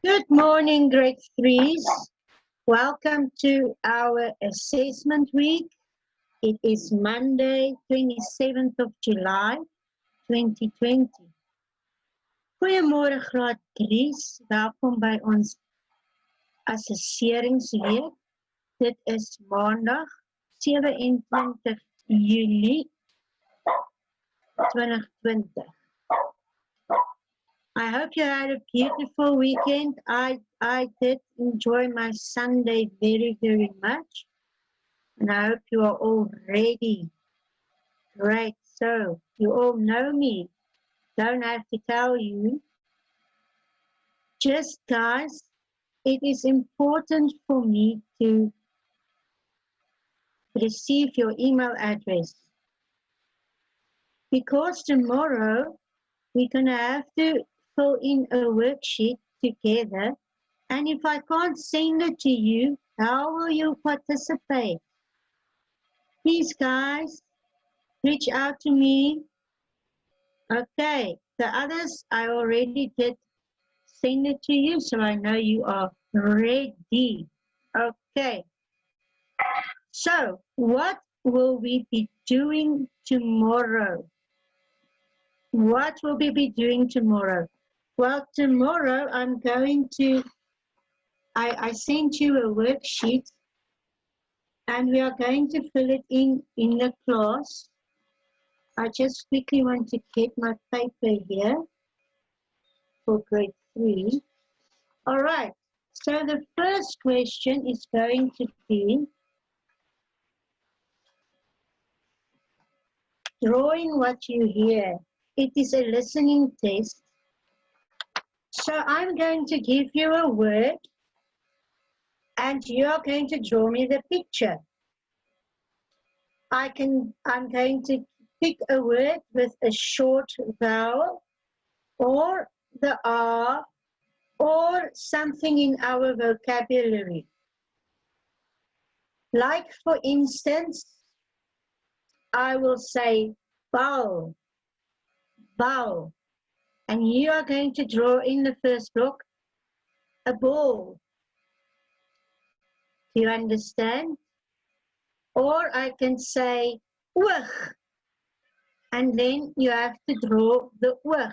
Good morning, grade threes. Welcome to our assessment week. It is Monday, 27th of July, 2020. Goeiemôre graad 3's. Welkom by ons assesseringsweek. Dit is Maandag, 27 Julie 2020. I hope you had a beautiful weekend. I did enjoy my Sunday very, very much. And I hope you are all ready. Great. So you all know me. Don't have to tell you. Just guys, it is important for me to receive your email address. Because tomorrow we're going to have to fill in a worksheet together. And if I can't send it to you, how will you participate? Please, guys, reach out to me. Okay, the others, I already did send it to you, so I know you are ready. Okay. So, what will we be doing tomorrow? What will we be doing tomorrow? Well, tomorrow I'm going to, I sent you a worksheet and we are going to fill it in the class. I just quickly want to get my paper here for grade 3. All right, so the first question is going to be drawing what you hear. It is a listening test. So I'm going to give you a word and you are going to draw me the picture. I'm going to pick a word with a short vowel or the R or something in our vocabulary. Like for instance, I will say ball, ball. And you are going to draw in the first block a ball. Do you understand? Or I can say oog. And then you have to draw the oog.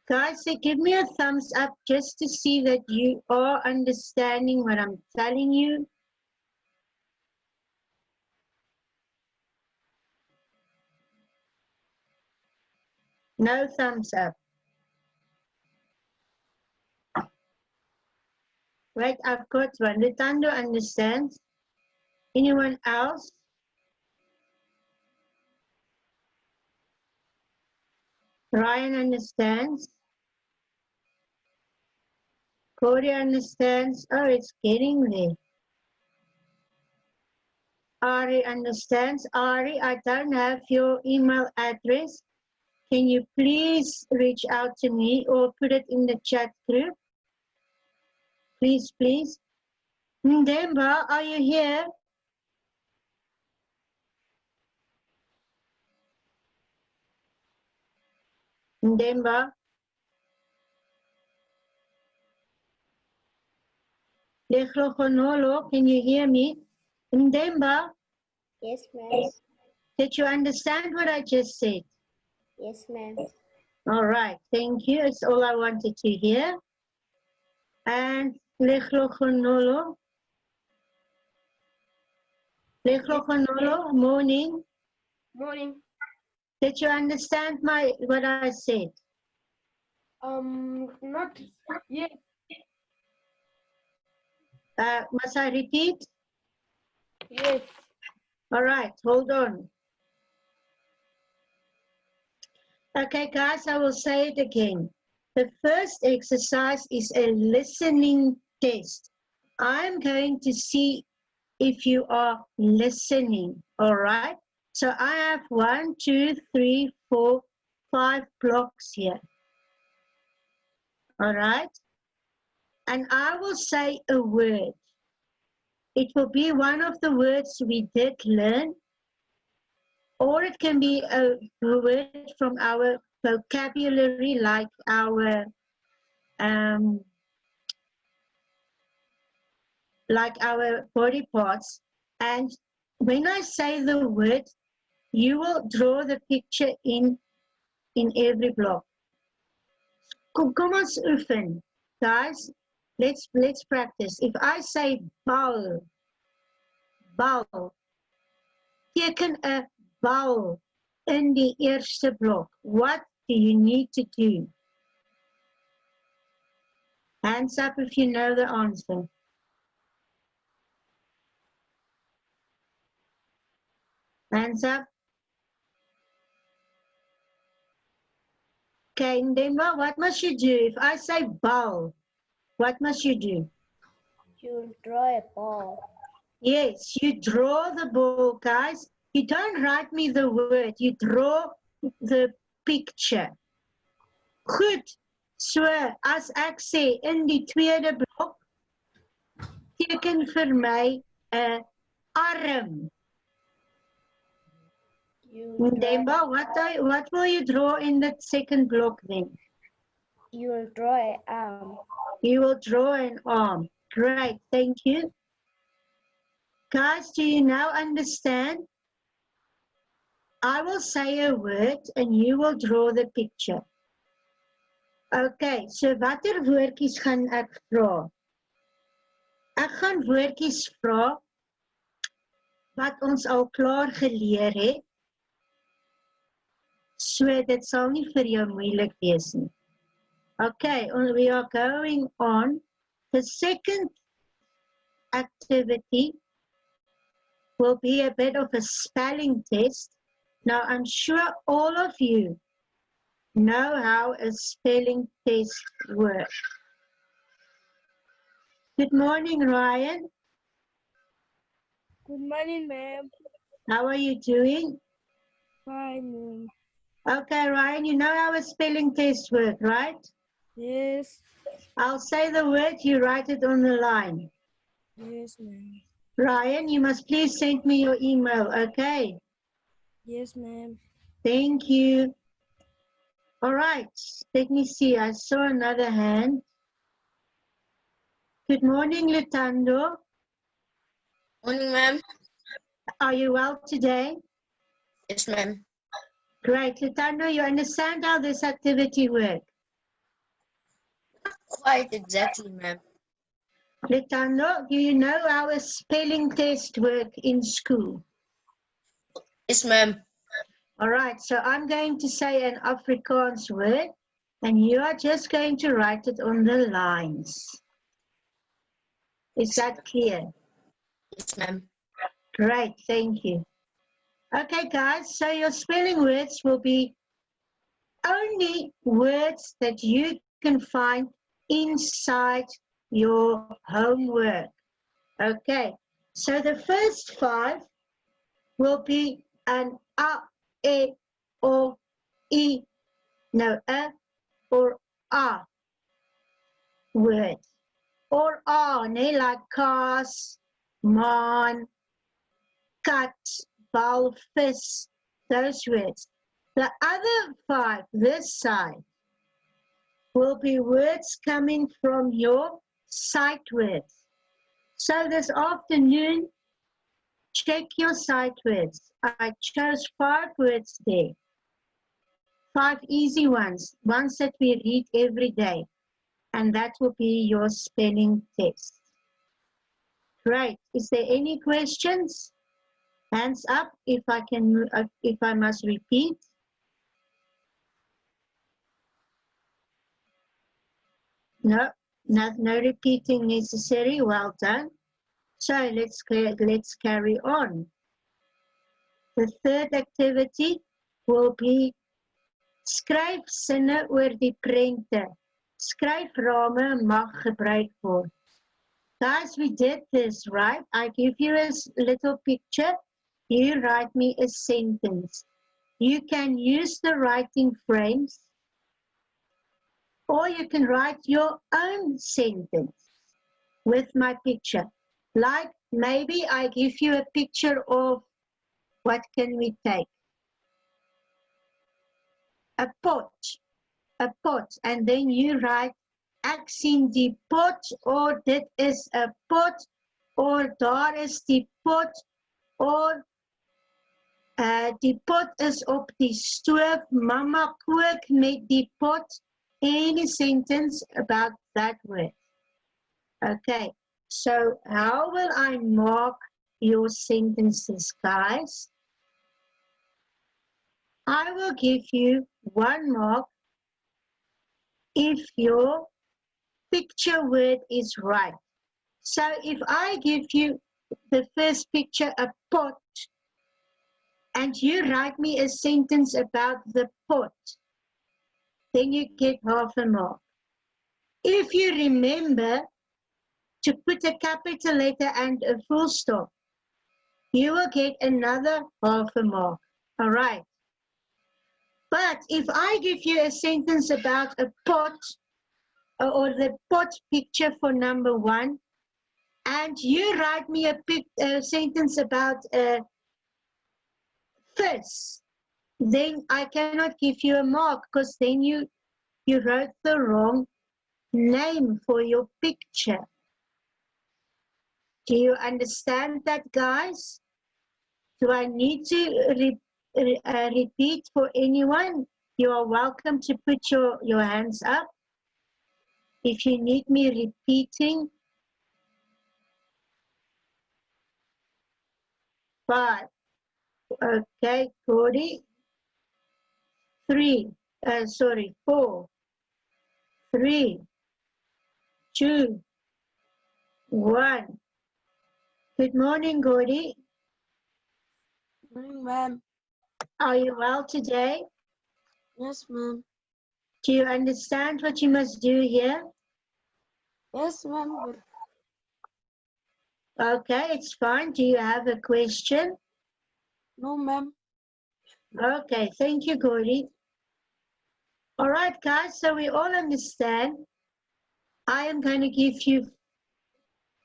Guys, so give me a thumbs up just to see that you are understanding what I'm telling you. No thumbs up. Right, I've got one. Litando understands. Anyone else? Ryan understands. Corey understands. Oh, it's getting there. Ari understands. Ari, I don't have your email address. Can you please reach out to me or put it in the chat group? Please, please. Ndemba, are you here? Ndemba? Lechlokonolo, can you hear me? Ndemba? Yes, ma'am. Did you understand what I just said? Yes, ma'am. All right, thank you. It's all I wanted to hear. And Lechlokonolo? Lechlokonolo, morning. Morning. Did you understand what I said? Not yet. Must I repeat? Yes. All right, hold on. Okay, guys, I will say it again. The first exercise is a listening test. I'm going to see if you are listening, all right? So I have 1, 2, 3, 4, 5 blocks here. All right? And I will say a word. It will be one of the words we did learn, or it can be a word from our vocabulary like our body parts. And when I say the word, you will draw the picture in every block. Kom ons oefen. Guys, let's practice. If I say bal, teken 'n bal in die eerste blok. What do you need to do? Hands up if you know the answer. Hands up. Okay, Ndemba, what must you do? If I say ball, what must you do? You draw a ball. Yes, you draw the ball, guys. You don't write me the word, you draw the picture. Goed, so as ek sê in die tweede blok, teken vir my 'n arm. Ndemba, what will you draw in the second block then? You will draw an arm. You will draw an arm. Great, thank you. Guys, do you now understand? I will say a word and you will draw the picture. Okay, so watter woordjies gaan ek vra? Ek gaan woordjies vra wat ons al klaar geleer het. So dit sal nie vir jou moeilik wees nie. Okay, we are going on. The second activity will be a bit of a spelling test. Now, I'm sure all of you know how a spelling test works. Good morning, Ryan. Good morning, ma'am. How are you doing? Fine, ma'am. Okay, Ryan, you know how a spelling test works, right? Yes. I'll say the word, you write it on the line. Yes, ma'am. Ryan, you must please send me your email, okay? Yes, ma'am. Thank you. All right, let me see. I saw another hand. Good morning, Lutando. Morning, ma'am. Are you well today? Yes, ma'am. Great. Lutando, you understand how this activity works? Quite exactly, ma'am. Lutando, do you know how a spelling test works in school? Yes, ma'am. All right, so I'm going to say an Afrikaans word, and you are just going to write it on the lines. Is that clear? Yes, ma'am. Great, thank you. Okay, guys, so your spelling words will be only words that you can find inside your homework. Okay, so the first 5 will be an A, E, O, I, no, A or A word. Or A, like cars, man, cat, bal, vis, those words. The other 5, this side, will be words coming from your sight words. So this afternoon, check your sight words. I chose 5 words there. 5 easy ones that we read every day. And that will be your spelling test. Great. Is there any questions? Hands up if I must repeat. No repeating necessary. Well done. So let's carry on. The third activity will be skryf sinne oor die prente. Skryframe mag gebruik word. Guys, we did this, right? I give you a little picture. You write me a sentence. You can use the writing frames, or you can write your own sentence with my picture. Like maybe I give you a picture of what can we take? a pot, and then you write ek sien die pot, or dit is 'n pot, or daar is die pot, or die pot is op die stoof, mama kook met die pot. Any sentence about that word. Okay, so how will I mark your sentences, guys? I will give you 1 mark if your picture word is right. So if I give you the first picture, a pot, and you write me a sentence about the pot, then you get half a mark. If you remember to put a capital letter and a full stop, you will get another half a mark. All right. But if I give you a sentence about a pot, or the pot picture for number 1, and you write me a sentence about a fish, then I cannot give you a mark, because then you wrote the wrong name for your picture. Do you understand that, guys? Do I need to repeat for anyone? You are welcome to put your hands up if you need me repeating. 5. Okay, Cody. 4, 3, 2, 1. Good morning, Gordy. Morning, ma'am. Are you well today? Yes, ma'am. Do you understand what you must do here? Yes, ma'am. Okay, it's fine. Do you have a question? No, ma'am. Okay, thank you, Gordy. All right, guys, so we all understand. I am going to give you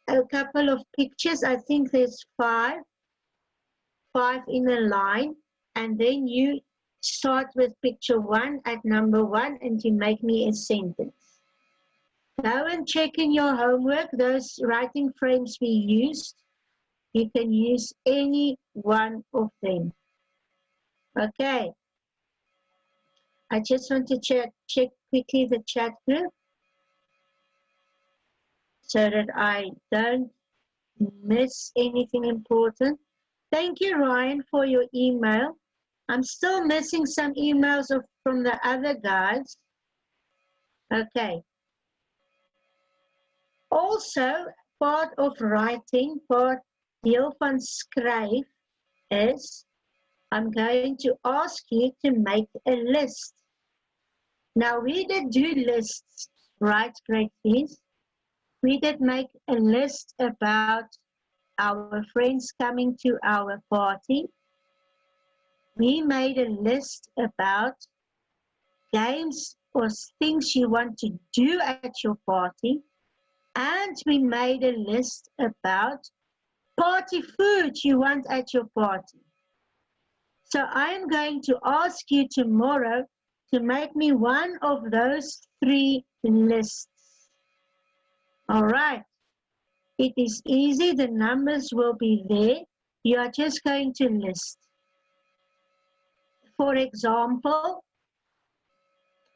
a couple of pictures. I think there's 5 in a line, and then you start with picture 1 at number 1, and you make me a sentence. Go and check in your homework those writing frames we used. You can use any one of them. Okay. I just want to check quickly the chat group so that I don't miss anything important. Thank you, Ryan, for your email. I'm still missing some emails from the other guys. Okay. Also, part of writing, deel van skryf is, I'm going to ask you to make a list. Now, we did do lists, right, grade C's? We did make a list about our friends coming to our party. We made a list about games or things you want to do at your party. And we made a list about party food you want at your party. So I am going to ask you tomorrow to make me one of those 3 lists. All right. It is easy. The numbers will be there. You are just going to list. For example,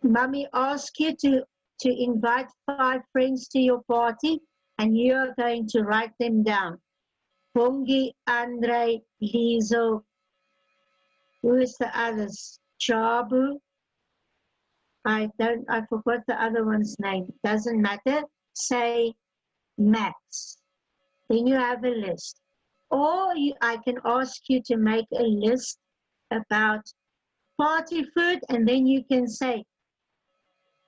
Mommy asks you to invite 5 friends to your party, and you are going to write them down. Bongi, Andre, Liesel, who is the others? Chabu. I forgot the other one's name. Doesn't matter. Say Max. Then you have a list. Or I can ask you to make a list about party food, and then you can say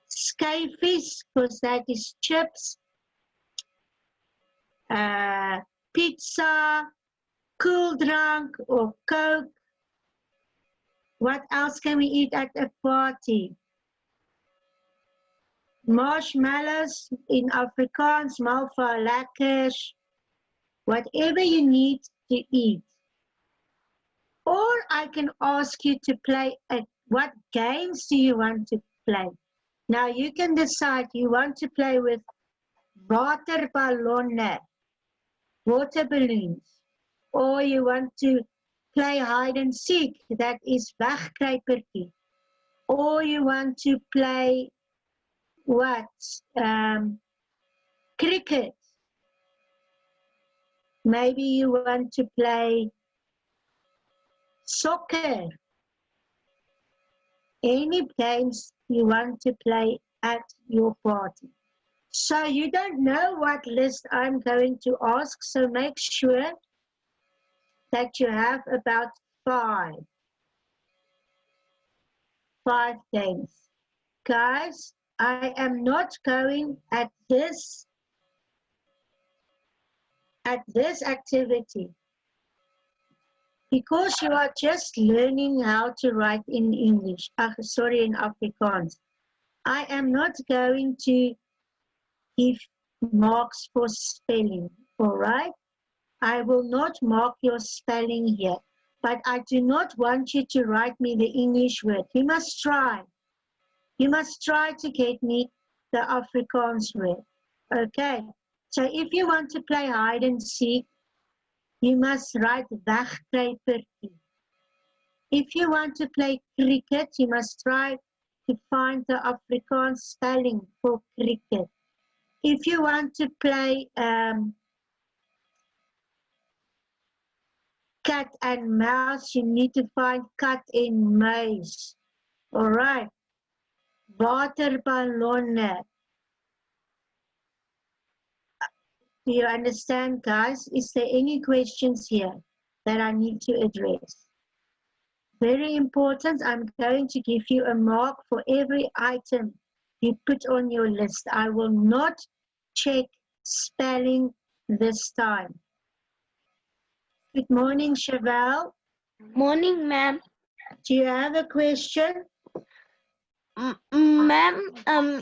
skyfish, because that is chips, pizza, cool drink or Coke. What else can we eat at a party? Marshmallows in Afrikaans, malva lekkers, whatever you need to eat. Or I can ask you to play a what games do you want to play? Now you can decide you want to play with waterballonne, water balloons, or you want to play hide and seek, that is wegkruipertjie, or you want to play what? Cricket. Maybe you want to play soccer. Any games you want to play at your party. So you don't know what list I'm going to ask, so make sure that you have about five games. Guys, I am not going at this activity because you are just learning how to write in English, in Afrikaans. I am not going to give marks for spelling, all right? I will not mark your spelling here, but I do not want you to write me the English word. You must try. You must try to get me the Afrikaans word, okay? So if you want to play hide and seek, you must write wegkruipertjie. If you want to play cricket, you must try to find the Afrikaans spelling for cricket. If you want to play cat and mouse, you need to find cat and mouse. All right. Waterballonne. Do you understand, guys? Is there any questions here that I need to address? Very important. I'm going to give you a mark for every item you put on your list. I will not check spelling this time. Good morning, Chevelle. Morning, ma'am. Do you have a question? Ma'am,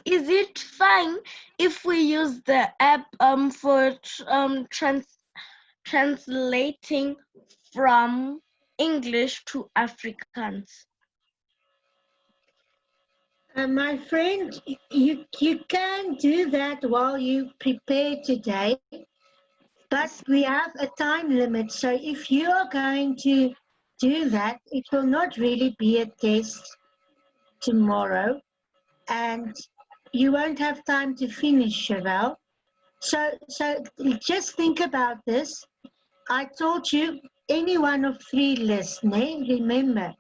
is it fine if we use the app for translating from English to Afrikaans? My friend, you can do that while you prepare today, but we have a time limit. So if you are going to do that, it will not really be a test tomorrow, and you won't have time to finish, Chevelle. So just think about this. I told you any one of three lists, ne? Remember.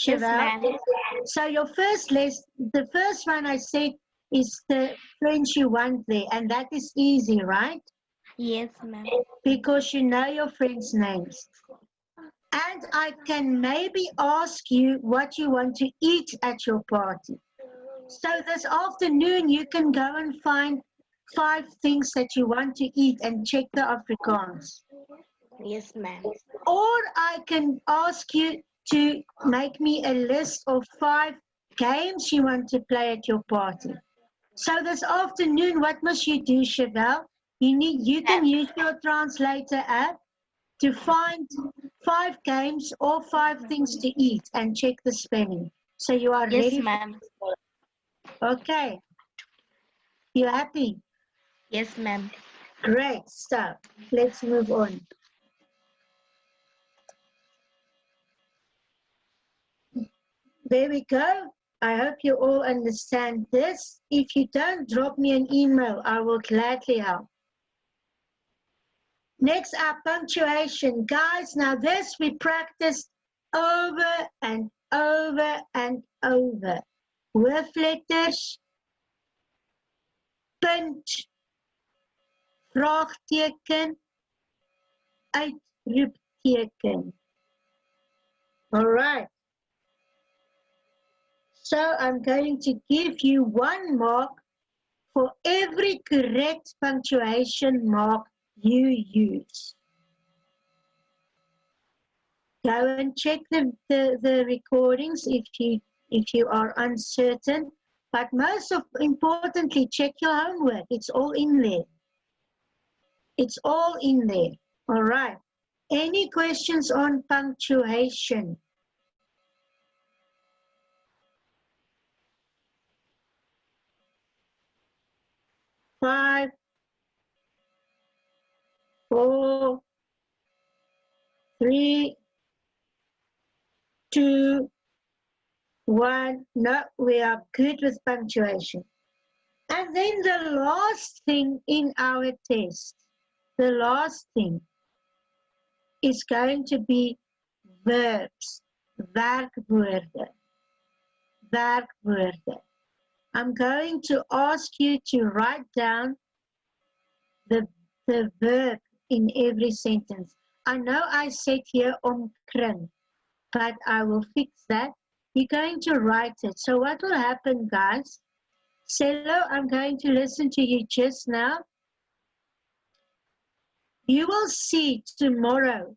Yes, Chevelle. ma'am. So your first list, the first one I said is the French you want there, and that is easy, right? Yes, ma'am. Because you know your friends' names. And I can maybe ask you what you want to eat at your party. So this afternoon you can go and find 5 things that you want to eat and check the Afrikaans. Yes, ma'am. Or I can ask you to make me a list of 5 games you want to play at your party. So this afternoon, what must you do, Chevelle? You can use your translator app to find 5 games or 5 things to eat and check the spelling. So you are Yes, ready? ma'am. Okay. You happy? Yes, ma'am. Great stuff. Let's move on. There we go. I hope you all understand this. If you don't, drop me an email. I will gladly help. Next up, punctuation. Guys, now this we practiced over and over and over. Hoofletters, punt, vraagteken, uitroepteken. All right. So I'm going to give you 1 mark for every correct punctuation mark you use. Go and check the recordings if you are uncertain. But most importantly, check your homework. It's all in there. It's all in there. All right. Any questions on punctuation? Five, 4, 3, 2, 1. No, we are good with punctuation. And then the last thing in our test, the last thing is going to be verbs, werkwoorde, werkwoorde. I'm going to ask you to write down the verb in every sentence. I know I said here omkring, but I will fix that. You're going to write it. So what will happen, guys? Cello, I'm going to listen to you just now. You will see tomorrow.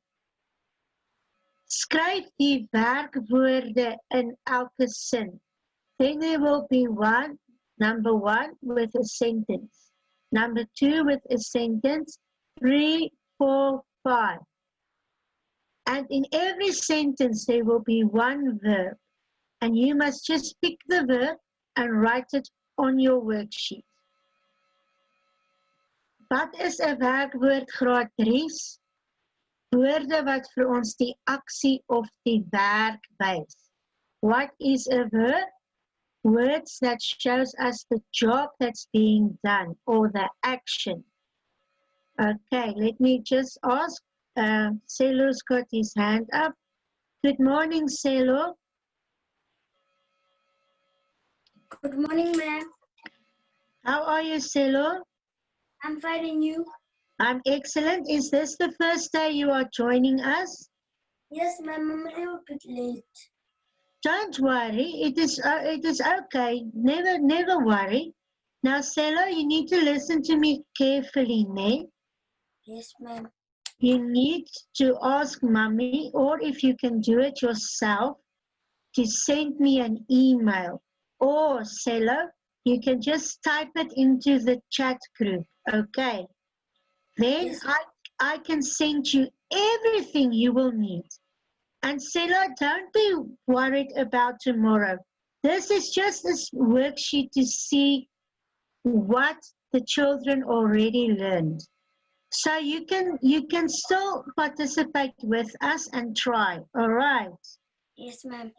Skryf die werkwoorde in elke sin. Then there will be number 1 with a sentence. Number 2 with a sentence. 3, 4, 5. And in every sentence there will be one verb. And you must just pick the verb and write it on your worksheet. Wat is 'n werkwoord graad 3? Woorde wat vir ons die aksie of die werk wys. What is a verb? Words that shows us the job that's being done or the action. Okay, let me just ask. Celo's got his hand up. Good morning, Celo. Good morning, ma'am. How are you, Celo? I'm fine, and you? I'm excellent. Is this the first day you are joining us? Yes, ma'am. I'm a little bit late. Don't worry. It is okay. Never worry. Now, Celo, you need to listen to me carefully, ne? Yes, ma'am. You need to ask mommy, or if you can do it yourself, to send me an email. Or, Celo, you can just type it into the chat group, okay? Then Yes. I can send you everything you will need. And Celo, don't be worried about tomorrow. This is just a worksheet to see what the children already learned. So you can still participate with us and try, all right? Yes, ma'am.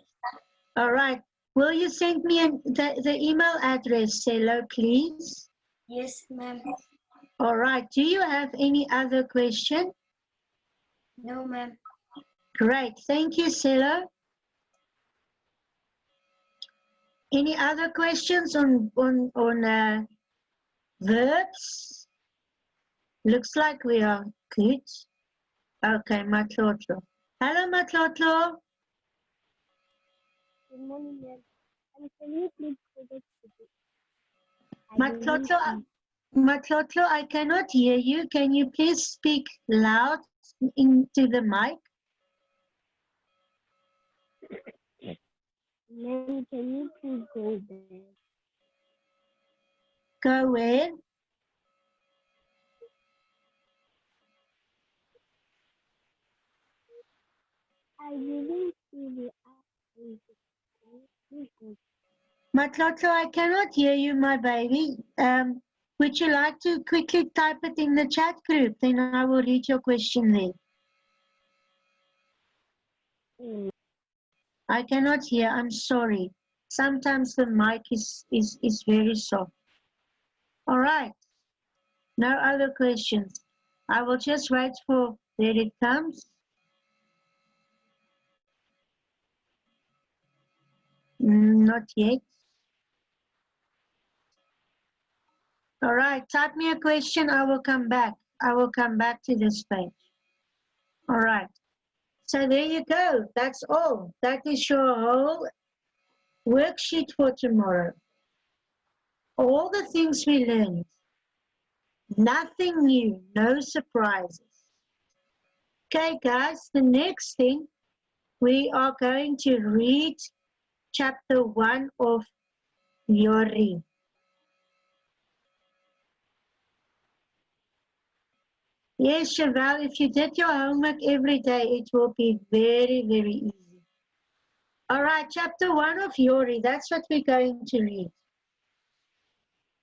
All right. Will you send me the email address, Celo, please? Yes, ma'am. All right. Do you have any other question? No, ma'am. Great. Thank you, Celo. Any other questions on verbs? Looks like we are good. Okay, Matlotlo. Hello, Matlotlo. Good morning, ma'am. And can you please go back to Matlotlo, I cannot hear you. Can you please speak loud into the mic? Ma'am, can you please go back? Go where? I didn't see the app. Please go. Matlotlo, I cannot hear you, my baby. Would you like to quickly type it in the chat group? Then I will read your question there. I cannot hear. I'm sorry. Sometimes the mic is very soft. All right. No other questions. I will just wait for there it comes. Not yet. All right. Type me a question. I will come back. I will come back to this page. All right. So there you go. That's all. That is your whole worksheet for tomorrow. All the things we learned. Nothing new, no surprises. Okay, guys, the next thing, we are going to read chapter 1 of Yori. Yes, Chevelle, if you did your homework every day, it will be very, very easy. All right, chapter 1 of Yori, that's what we're going to read.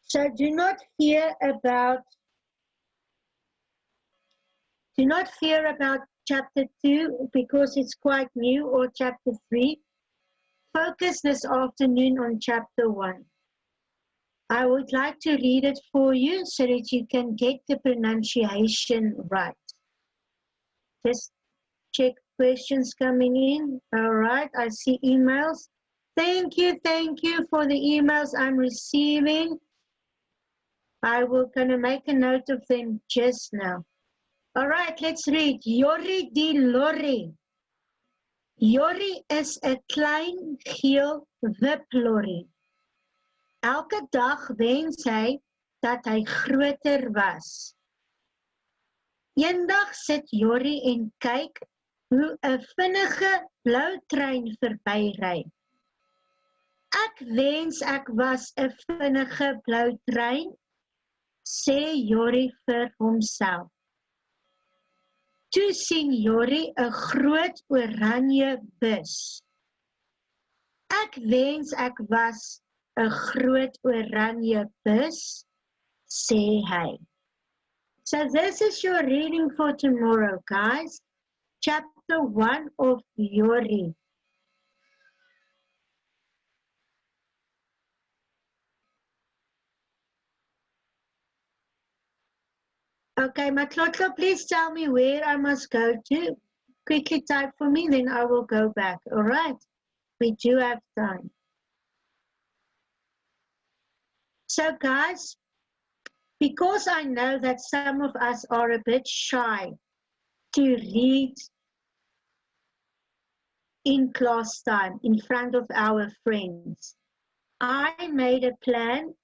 So do not fear about chapter 2 because it's quite new, or chapter 3. Focus this afternoon on chapter 1. I would like to read it for you so that you can get the pronunciation right. Just check questions coming in. All right, I see emails. Thank you for the emails I'm receiving. I will gonna make a note of them just now. All right, let's read. Yori die lorry. Yori is 'n klein geel wiplorry. Elke dag wens hy dat hy groter was. Eendag sit Yori en kyk hoe 'n vinnige blou trein verbyry. Ek wens ek was 'n vinnige blou trein, sê Yori vir homself. Toe sien Yori 'n groot oranje bus. Ek wens ek was 'n groot oranje bus, sê hy. So this is your reading for tomorrow, guys. Chapter 1 of Yori. Okay, Matlotlo, please tell me where I must go to. Quickly type for me, then I will go back. All right, we do have time. So guys, because I know that some of us are a bit shy to read in class time in front of our friends, I made a plan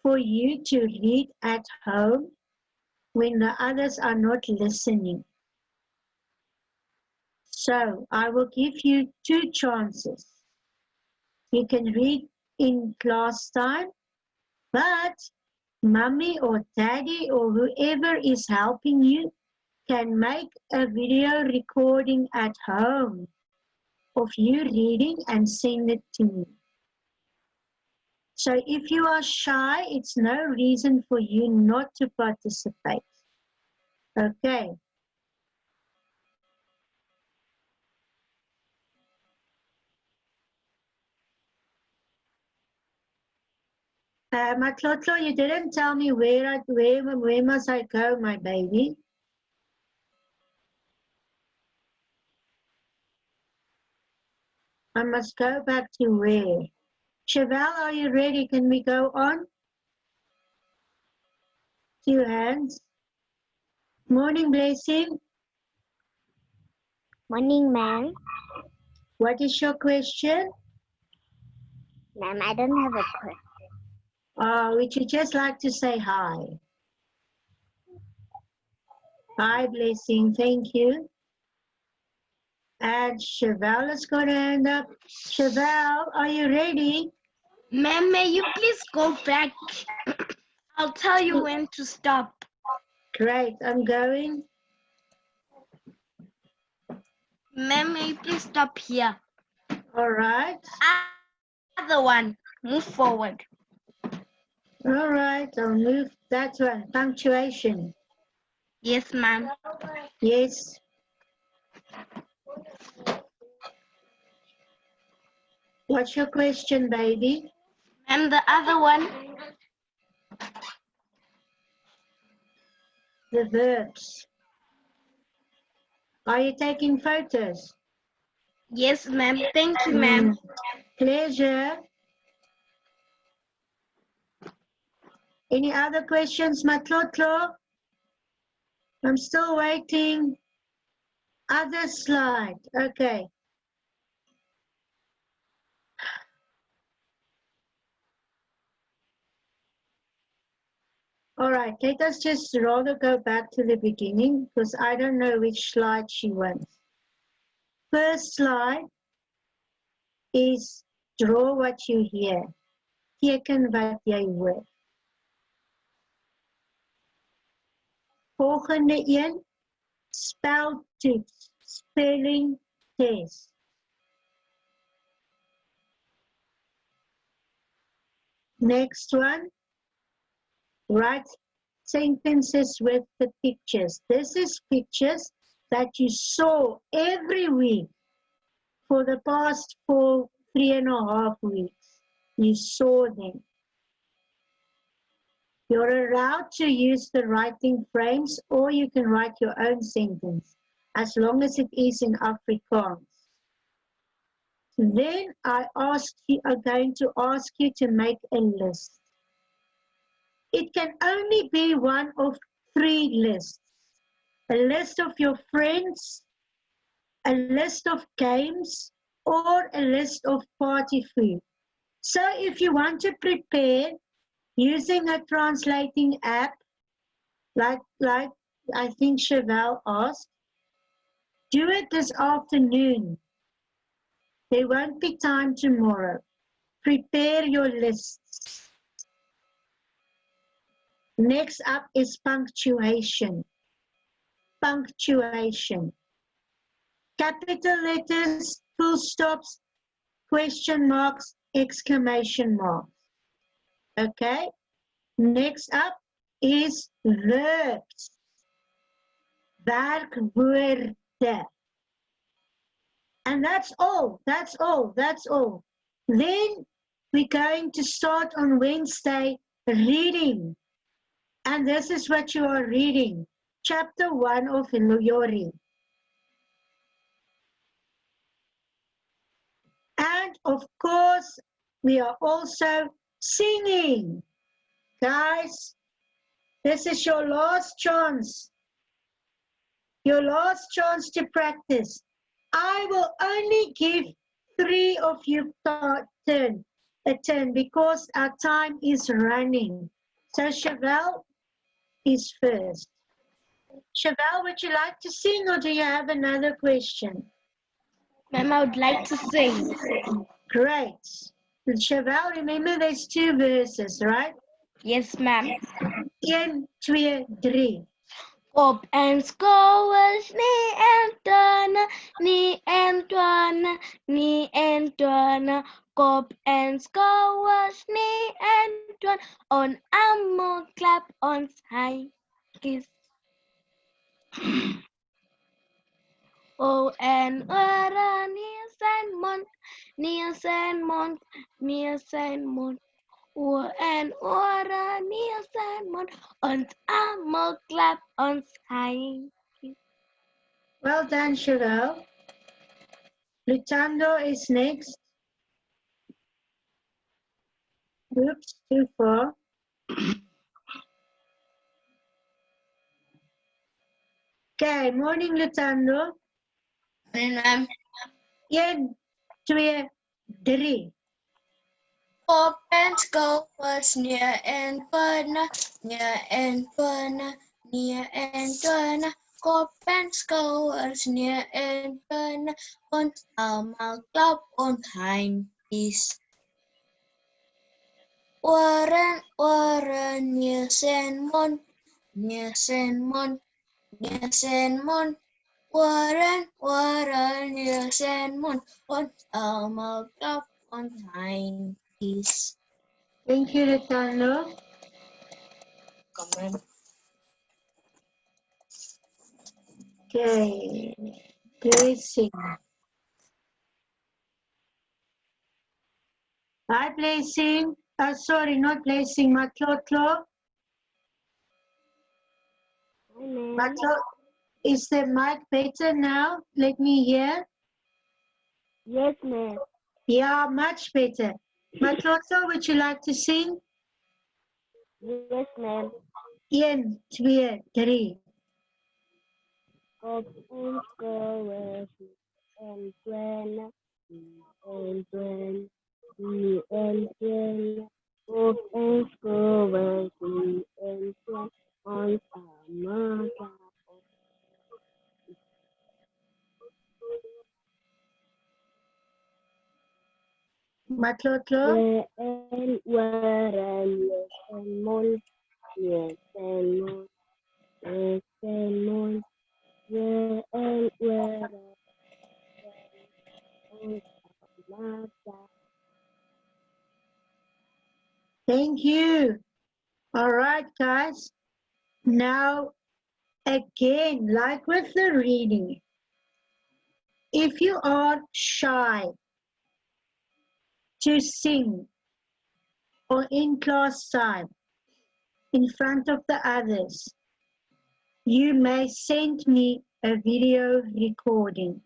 for you to read at home when the others are not listening. So I will give you 2 chances. You can read in class time, but mommy or daddy or whoever is helping you can make a video recording at home of you reading and send it to me. So if you are shy, it's no reason for you not to participate. Okay. Matlotlo, you didn't tell me where must I go, my baby? I must go back to where? Chevelle, are you ready? Can we go on? 2 hands. Morning, Blessing. Morning, ma'am. What is your question? Ma'am, I don't have a question. Would you just like to say hi? Hi, Blessing. Thank you. And Chevelle has got a hand up. Chevelle, are you ready? Ma'am, may you please go back? I'll tell you when to stop. Great, I'm going. Ma'am, may you please stop here? All right. Other one, move forward. All right, I'll move that one. Punctuation. Yes, ma'am. Yes. What's your question, baby? And the other one? The verbs. Are you taking photos? Yes, ma'am. Thank you, ma'am. Pleasure. Any other questions, Matlotlo? I'm still waiting. Other slide. Okay. All right, let us just rather go back to the beginning because I don't know which slide she wants. First slide is draw what you hear. Teken wat jy hoor. Volgende een, speltoets, spelling test. Next one, write sentences with the pictures. This is pictures that you saw every week for the past 3.5 weeks. You saw them. You're allowed to use the writing frames, or you can write your own sentence, as long as it is in Afrikaans. Then I'm going to ask you to make a list. It can only be one of 3 lists. A list of your friends, a list of games, or a list of party food. So if you want to prepare using a translating app, like I think Chevelle asked, do it this afternoon. There won't be time tomorrow. Prepare your lists. Next up is punctuation. Punctuation. Capital letters, full stops, question marks, exclamation marks. Okay? Next up is verbs. Werkwoorde. And that's all. Then we're going to start on Wednesday reading. And this is what you are reading. Chapter 1 of Iluyori. And of course, we are also singing. Guys, this is your last chance. Your last chance to practice. I will only give 3 of you a turn because our time is running. So Chevelle is first. Chevelle, would you like to sing or do you have another question? Ma'am, I would like to sing. Great. Chevelle, remember there's 2 verses, right? Yes, ma'am. 1, 2, 3. Kop en skouwers, nie en tone, nie en tone, nie en tone. Kop en skouwers, nie en tone. On almal klap ons handjies. O en ore, nie zijn mond, nie zijn mond, nie zijn mond. O en ore, nie zijn mond. Ons almal klap ons handjies. Well done, Chevelle. Lutando is next. Oops, too far. Okay, morning, Lutando. Ma'am. 1, 2, 3. Kop en skouwers neer en tone, neer en tone, neer en tone. Kop en skouwers neer en tone, ons almal klap ons handjies. Oren, oren, neus en mond, neus en mond, neus en mond. Oren, oren, neus en mond, ons almal klap ons handjies. Thank you, Lutando. Come on. Okay, blessing. Hi, blessing. Sorry, not blessing, Matlotlo. Matlo, is the mic better now? Let me hear. Yes, ma'am. Yeah, much better. Matlotlo, would you like to sing? Yes, ma'am. 1, 2, 3. Kop en skouwers en tone, en tone, nie en tone. Kop en skouwers en tone, ons almal klap. Matlotlo. En oren, yes en mond, yes en mond. Pokemon, where and where and Mata. Thank you. All right, guys. Now, again, like with the reading, if you are shy to sing or in class time in front of the others, you may send me a video recording.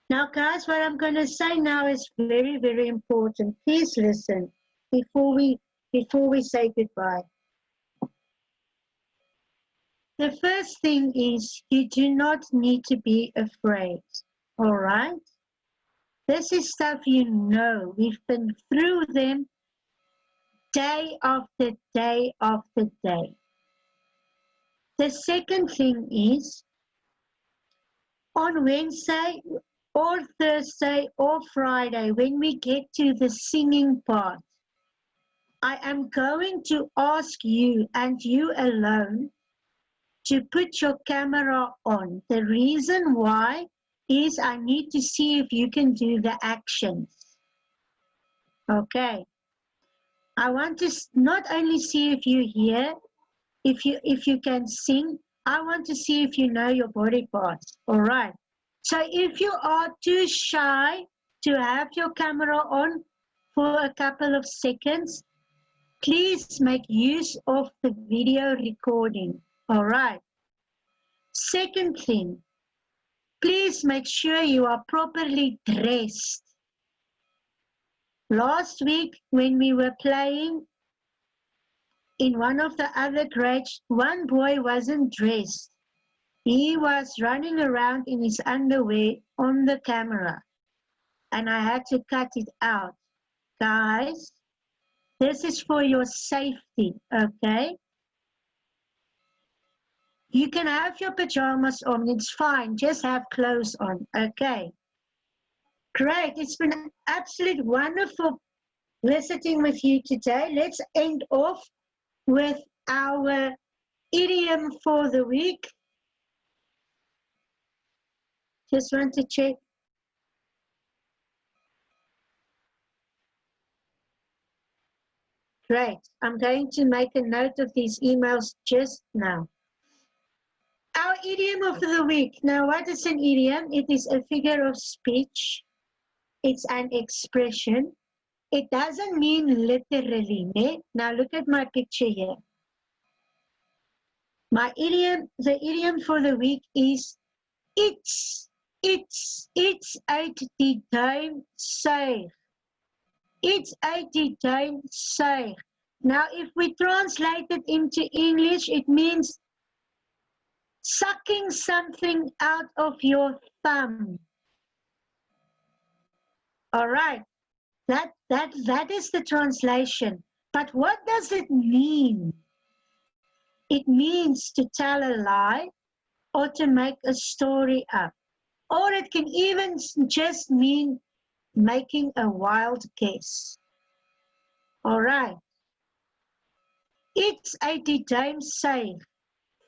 Now, guys, what I'm going to say now is very, very important. Please listen before we say goodbye. The first thing is you do not need to be afraid, all right? This is stuff you know. We've been through them day after day after day. The second thing is on Wednesday or Thursday or Friday, when we get to the singing part, I am going to ask you and you alone to put your camera on. The reason why is I need to see if you can do the actions. Okay. I want to not only see if you hear, if you can sing, I want to see if you know your body parts. All right. So if you are too shy to have your camera on for a couple of seconds, please make use of the video recording. All right. Second thing, please make sure you are properly dressed. Last week when we were playing in one of the other grades, one boy wasn't dressed. He was running around in his underwear on the camera, and I had to cut it out. Guys, this is for your safety, okay? You can have your pajamas on, it's fine, just have clothes on, okay? Great, it's been absolute wonderful visiting with you today. Let's end off with our idiom for the week. Just want to check. Great. I'm going to make a note of these emails just now. Our idiom of the week. Now, what is an idiom? It is a figure of speech. It's an expression. It doesn't mean literally. Ne? Now, look at my picture here. My idiom, the idiom for the week is it's uit die duim suig. It's uit die duim suig. Now, if we translate it into English, it means sucking something out of your thumb. All right, that is the translation. But what does it mean? It means to tell a lie or to make a story up. Or it can even just mean making a wild guess. All right. It's uit die duim suig.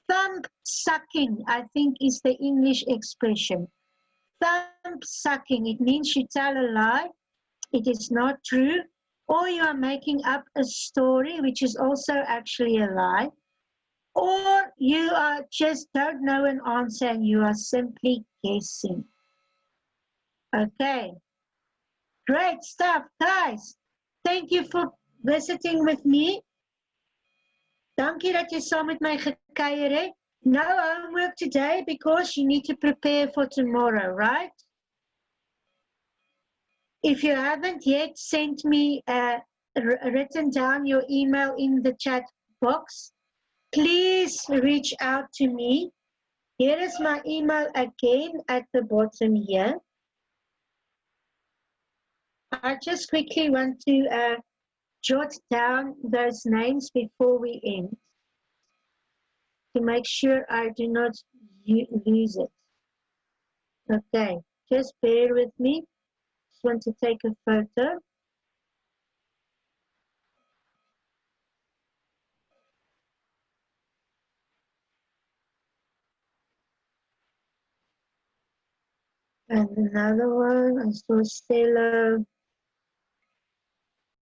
Thumb sucking, I think, is the English expression. Thumb sucking, it means you tell a lie, it is not true, or you are making up a story, which is also actually a lie, or you are just don't know an answer and you are simply guessing. Okay, great stuff, guys. Thank you for visiting with me. Dankie dat jy saam met my gekuier het. No homework today because you need to prepare for tomorrow, right? If you haven't yet sent me written down your email in the chat box, please reach out to me. Here is my email again at the bottom here. I just quickly want to jot down those names before we end to make sure I do not lose it. Okay, just bear with me. Just want to take a photo. And another one, I saw Stella